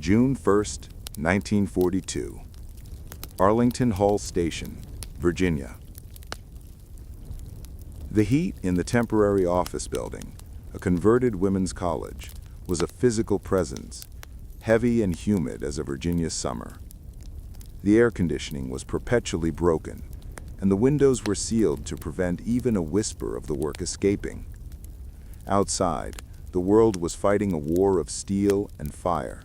June 1, 1942. Arlington Hall Station, Virginia. The heat in the temporary office building, a converted women's college, was a physical presence, heavy and humid as a Virginia summer. The air conditioning was perpetually broken, and the windows were sealed to prevent even a whisper of the work escaping. Outside, the world was fighting a war of steel and fire.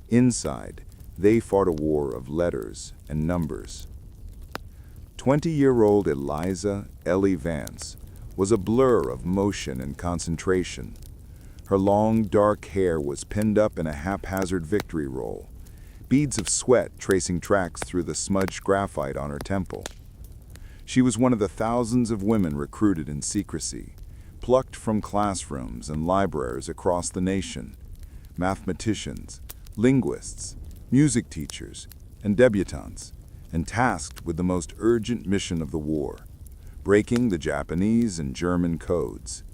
Inside, they fought a war of letters and numbers. 20-year-old Eliza Ellie Vance was a blur of motion and concentration. Her long, dark hair was pinned up in a haphazard victory roll, beads of sweat tracing tracks through the smudged graphite on her temple. She was one of the thousands of women recruited in secrecy, plucked from classrooms and libraries across the nation, mathematicians, linguists, music teachers, and debutantes, and tasked with the most urgent mission of the war, breaking the Japanese and German codes.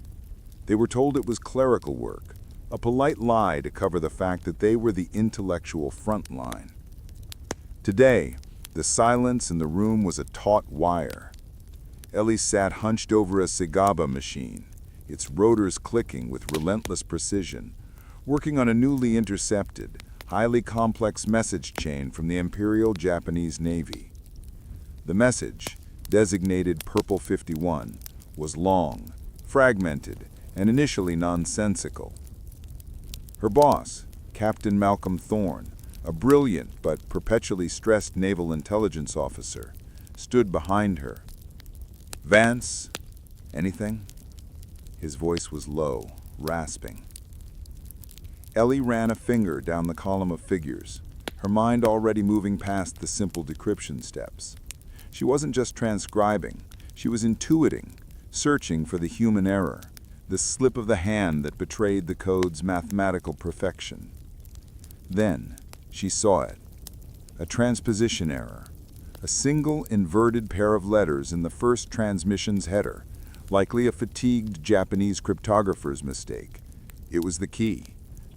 They were told it was clerical work, a polite lie to cover the fact that they were the intellectual front line. Today, the silence in the room was a taut wire. Ellie sat hunched over a Cigaba machine, its rotors clicking with relentless precision, working on a newly intercepted, highly complex message chain from the Imperial Japanese Navy. The message, designated Purple 51, was long, fragmented, and initially nonsensical. Her boss, Captain Malcolm Thorne, a brilliant but perpetually stressed naval intelligence officer, stood behind her. "Vance, anything?" His voice was low, rasping. Ellie ran a finger down the column of figures, her mind already moving past the simple decryption steps. She wasn't just transcribing, she was intuiting, searching for the human error, the slip of the hand that betrayed the code's mathematical perfection. Then she saw it, a transposition error, a single inverted pair of letters in the first transmission's header, likely a fatigued Japanese cryptographer's mistake. It was the key,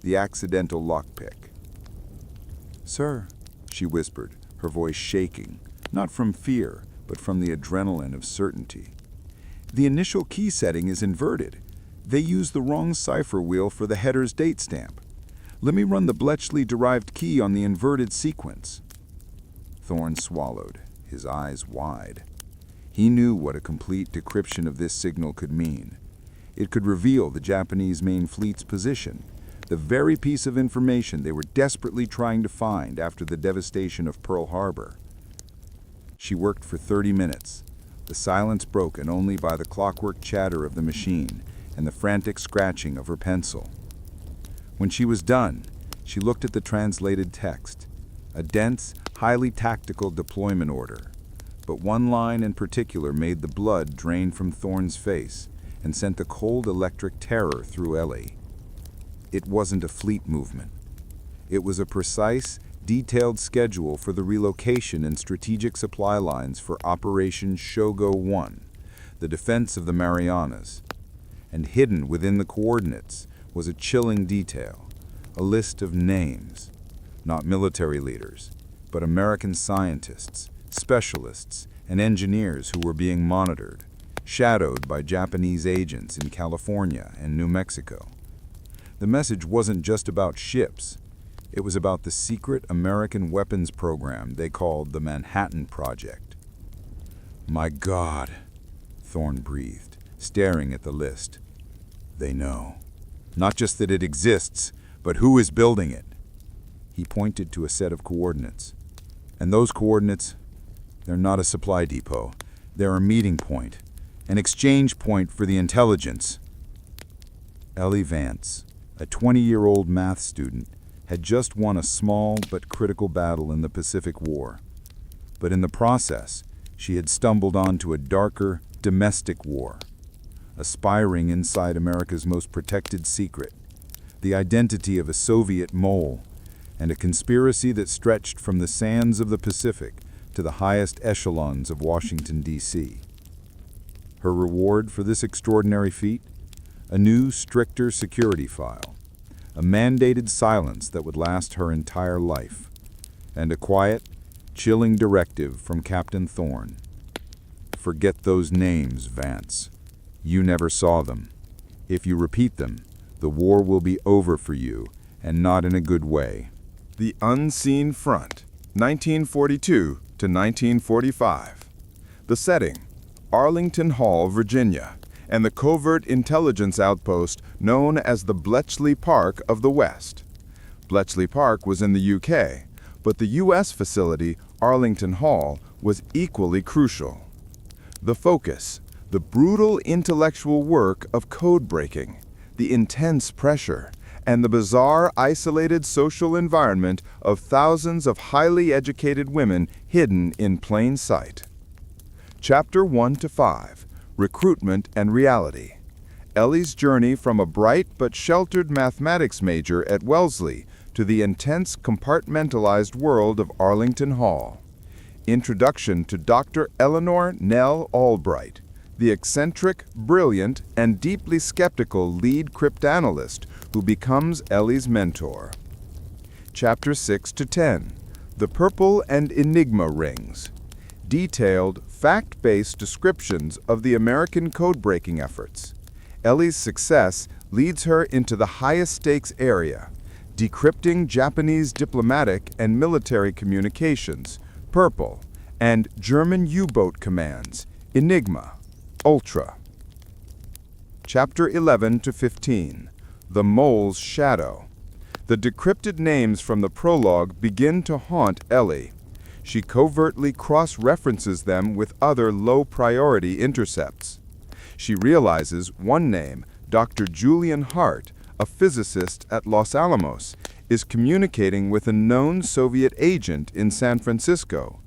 the accidental lockpick. "Sir," she whispered, her voice shaking, not from fear, but from the adrenaline of certainty. "The initial key setting is inverted. They used the wrong cipher wheel for the header's date stamp. Let me run the Bletchley-derived key on the inverted sequence." Thorne swallowed, his eyes wide. He knew what a complete decryption of this signal could mean. It could reveal the Japanese main fleet's position, the very piece of information they were desperately trying to find after the devastation of Pearl Harbor. She worked for 30 minutes, the silence broken only by the clockwork chatter of the machine and the frantic scratching of her pencil. When she was done, she looked at the translated text, a dense, highly tactical deployment order. But one line in particular made the blood drain from Thorne's face and sent a cold electric terror through Ellie. It wasn't a fleet movement. It was a precise, detailed schedule for the relocation and strategic supply lines for Operation Shogo 1, the defense of the Marianas. And hidden within the coordinates was a chilling detail, a list of names, not military leaders, but American scientists, specialists, and engineers who were being monitored, shadowed by Japanese agents in California and New Mexico. The message wasn't just about ships. It was about the secret American weapons program they called the Manhattan Project. "My God," Thorne breathed, staring at the list. "They know. Not just that it exists, but who is building it." He pointed to a set of coordinates. "And those coordinates, they're not a supply depot. They're a meeting point, an exchange point for the intelligence." Ellie Vance, a 20-year-old math student, had just won a small but critical battle in the Pacific War. But in the process, she had stumbled onto a darker, domestic war, aspiring inside America's most protected secret, the identity of a Soviet mole, and a conspiracy that stretched from the sands of the Pacific to the highest echelons of Washington, D.C. Her reward for this extraordinary feat? A new, stricter security file, a mandated silence that would last her entire life, and a quiet, chilling directive from Captain Thorne. Forget those names, Vance. You never saw them. If you repeat them, the war will be over for you, and not in a good way. The Unseen Front, 1942 to 1945. The setting, Arlington Hall, Virginia, and the covert intelligence outpost known as the Bletchley Park of the West. Bletchley Park was in the UK, but the US facility, Arlington Hall, was equally crucial. The focus, the brutal intellectual work of codebreaking, the intense pressure, and the bizarre, isolated social environment of thousands of highly educated women hidden in plain sight. Chapter 1 to 5, Recruitment and Reality. Ellie's journey from a bright but sheltered mathematics major at Wellesley to the intense, compartmentalized world of Arlington Hall. Introduction to Dr. Eleanor Nell Albright, the eccentric, brilliant, and deeply skeptical lead cryptanalyst who becomes Ellie's mentor. Chapter 6 to 10, The Purple and Enigma Rings. Detailed, fact-based descriptions of the American code-breaking efforts. Ellie's success leads her into the highest-stakes area, decrypting Japanese diplomatic and military communications, Purple, and German U-boat commands, Enigma, Ultra. Chapter 11 to 15, The Mole's Shadow. The decrypted names from the prologue begin to haunt Ellie. She covertly cross-references them with other low-priority intercepts. She realizes one name, Dr. Julian Hart, a physicist at Los Alamos, is communicating with a known Soviet agent in San Francisco.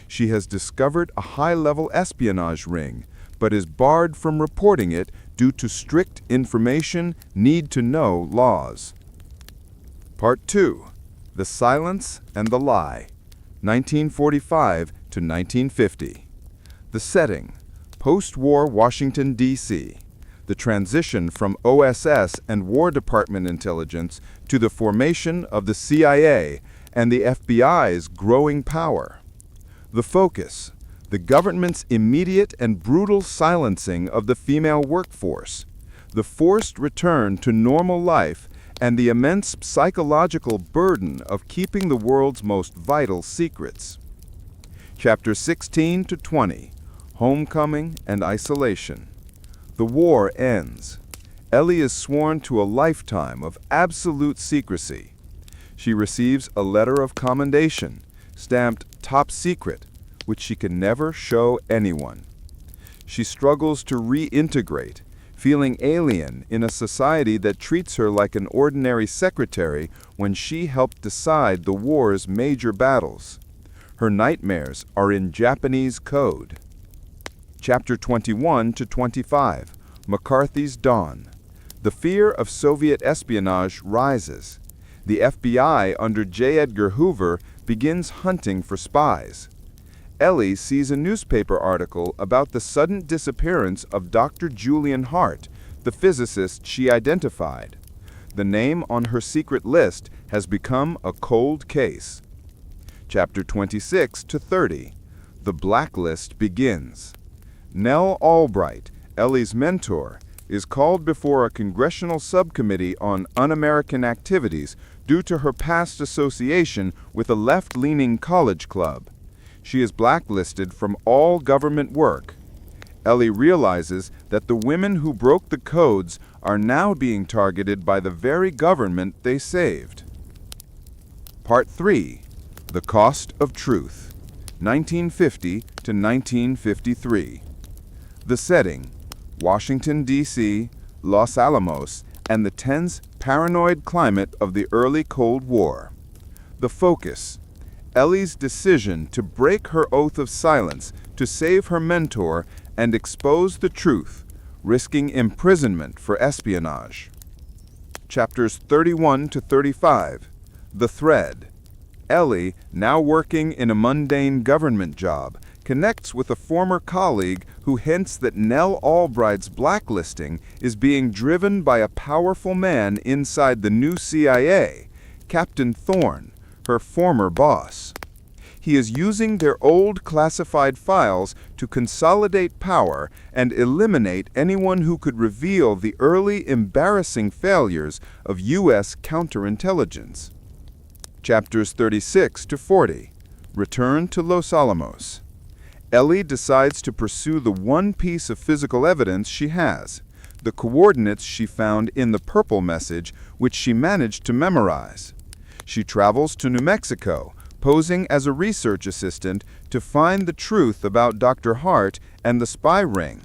She has discovered a high-level espionage ring, but is barred from reporting it due to strict information need-to-know laws. Part 2, The Silence and the Lie, 1945 to 1950. The setting, post-war Washington, D.C., the transition from OSS and War Department intelligence to the formation of the CIA and the FBI's growing power. The focus, the government's immediate and brutal silencing of the female workforce, the forced return to normal life, and the immense psychological burden of keeping the world's most vital secrets. Chapter 16 to 20, Homecoming and Isolation. The war ends. Ellie is sworn to a lifetime of absolute secrecy. She receives a letter of commendation, stamped Top Secret, which she can never show anyone. She struggles to reintegrate, feeling alien in a society that treats her like an ordinary secretary when she helped decide the war's major battles. Her nightmares are in Japanese code. Chapter 21 to 25, McCarthy's Dawn. The fear of Soviet espionage rises. The FBI under J. Edgar Hoover begins hunting for spies. Ellie sees a newspaper article about the sudden disappearance of Dr. Julian Hart, the physicist she identified. The name on her secret list has become a cold case. Chapter 26 to 30, The Blacklist begins. Nell Albright, Ellie's mentor, is called before a congressional subcommittee on un-American activities due to her past association with a left-leaning college club. She is blacklisted from all government work. Ellie realizes that the women who broke the codes are now being targeted by the very government they saved. Part 3, The Cost of Truth, 1950 to 1953. The setting, Washington, D.C., Los Alamos, and the tense, paranoid climate of the early Cold War. The focus, Ellie's decision to break her oath of silence to save her mentor and expose the truth, risking imprisonment for espionage. Chapters 31 to 35, The Thread. Ellie, now working in a mundane government job, connects with a former colleague who hints that Nell Albright's blacklisting is being driven by a powerful man inside the new CIA, Captain Thorne, her former boss. He is using their old classified files to consolidate power and eliminate anyone who could reveal the early embarrassing failures of U.S. counterintelligence. Chapters 36 to 40. Return to Los Alamos. Ellie decides to pursue the one piece of physical evidence she has, the coordinates she found in the purple message, which she managed to memorize. She travels to New Mexico, posing as a research assistant to find the truth about Dr. Hart and the spy ring.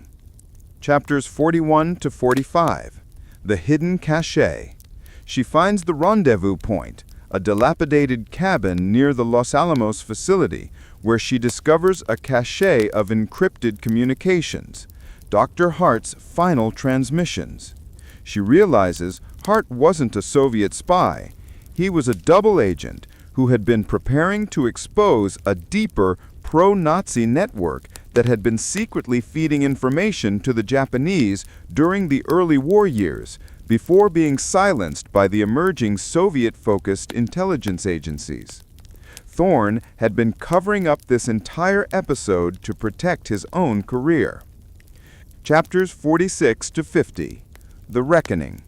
Chapters 41 to 45. The hidden cache. She finds the rendezvous point, a dilapidated cabin near the Los Alamos facility, where she discovers a cache of encrypted communications, Dr. Hart's final transmissions. She realizes Hart wasn't a Soviet spy. He was a double agent who had been preparing to expose a deeper pro-Nazi network that had been secretly feeding information to the Japanese during the early war years, before being silenced by the emerging Soviet-focused intelligence agencies. Thorne had been covering up this entire episode to protect his own career. Chapters 46 to 50. The Reckoning.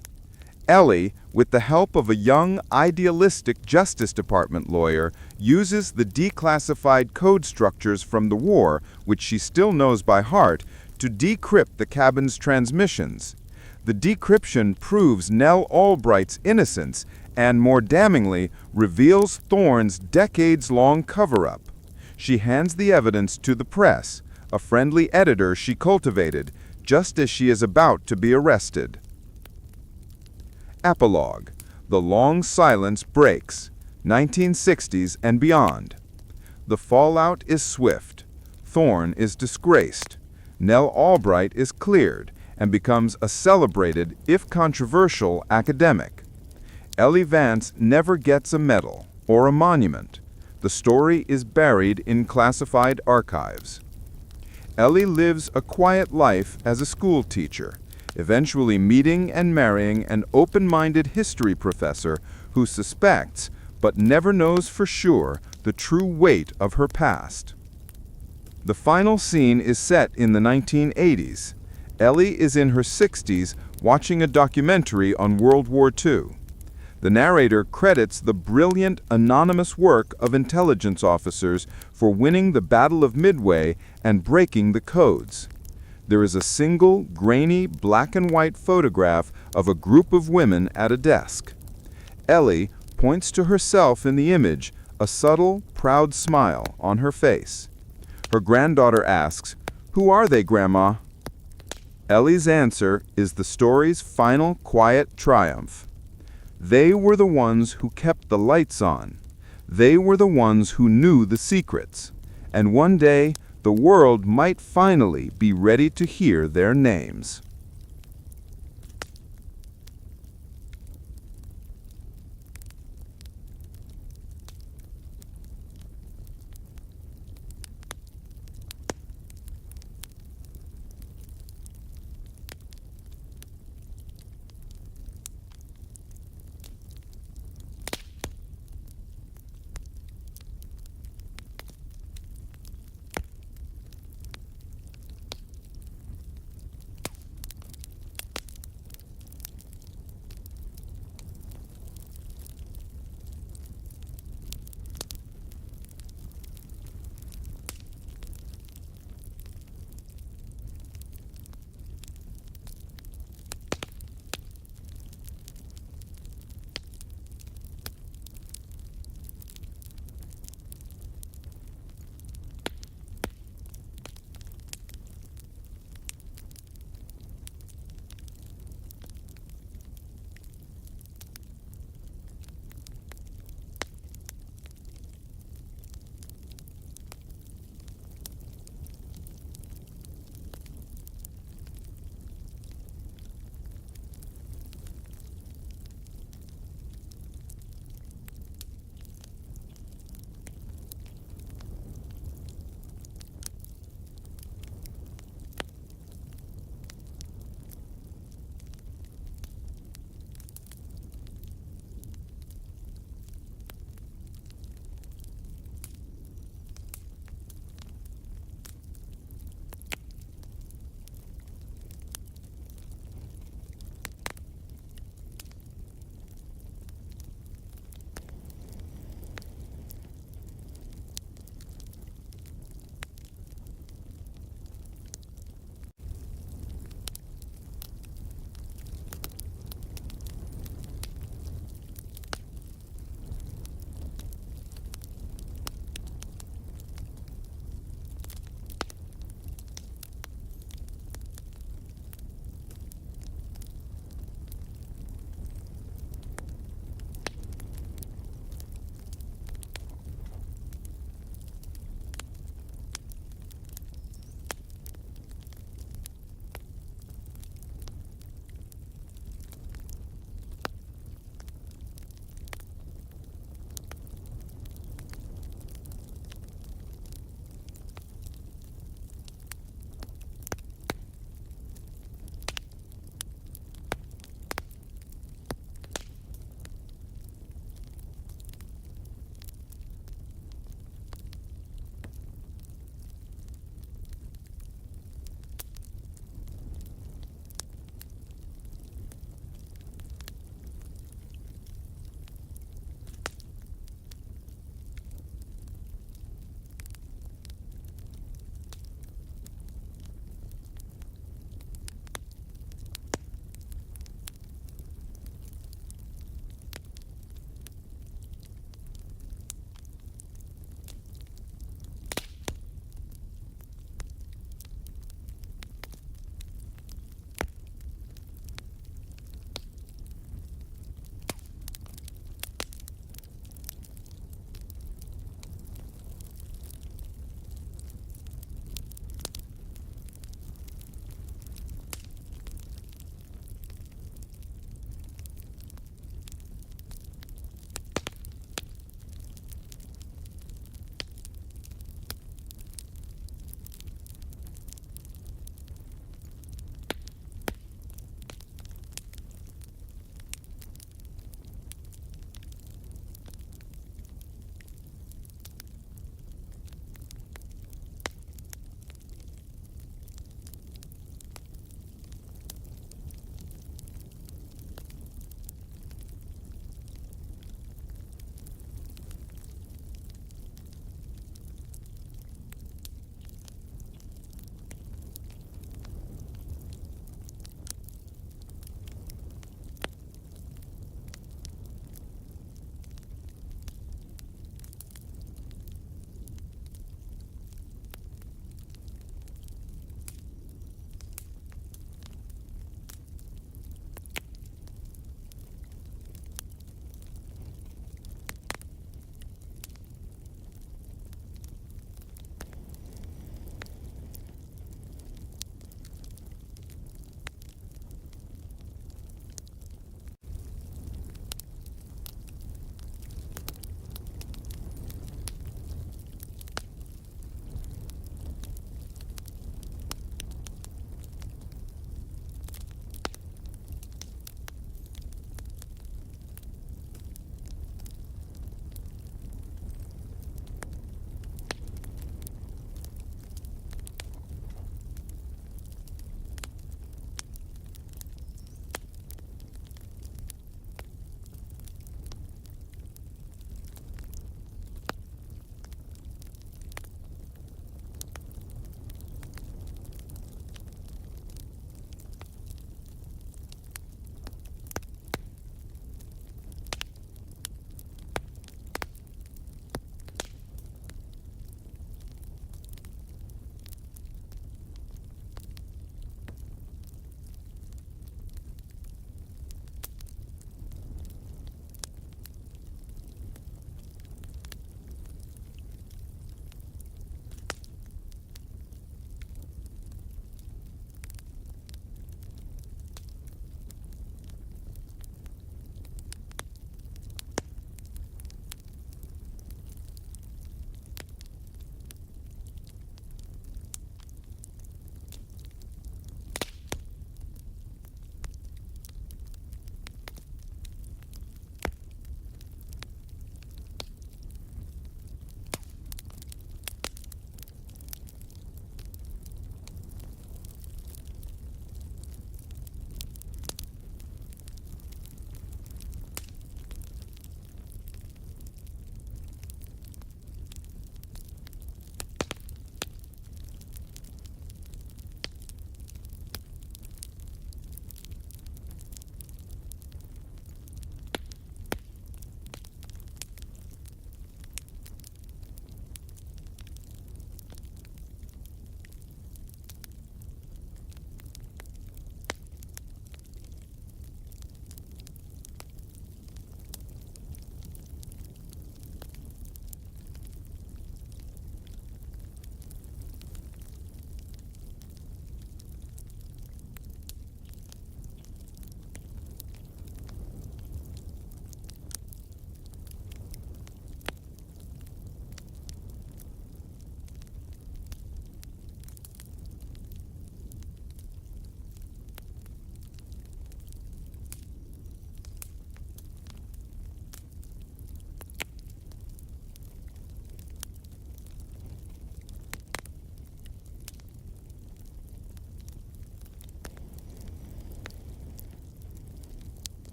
Ellie, with the help of a young, idealistic Justice Department lawyer, uses the declassified code structures from the war, which she still knows by heart, to decrypt the cabin's transmissions. The decryption proves Nell Albright's innocence and, more damningly, reveals Thorne's decades-long cover-up. She hands the evidence to the press, a friendly editor she cultivated, just as she is about to be arrested. Epilogue. The long silence breaks. 1960s and beyond. The fallout is swift. Thorne is disgraced. Nell Albright is cleared and becomes a celebrated, if controversial, academic. Ellie Vance never gets a medal or a monument. The story is buried in classified archives. Ellie lives a quiet life as a school teacher, eventually meeting and marrying an open-minded history professor who suspects, but never knows for sure, the true weight of her past. The final scene is set in the 1980s. Ellie is in her 60s watching a documentary on World War II. The narrator credits the brilliant, anonymous work of intelligence officers for winning the Battle of Midway and breaking the codes. There is a single, grainy, black-and-white photograph of a group of women at a desk. Ellie points to herself in the image, a subtle, proud smile on her face. Her granddaughter asks, "Who are they, Grandma?" Ellie's answer is the story's final quiet triumph. They were the ones who kept the lights on. They were the ones who knew the secrets. And one day, the world might finally be ready to hear their names.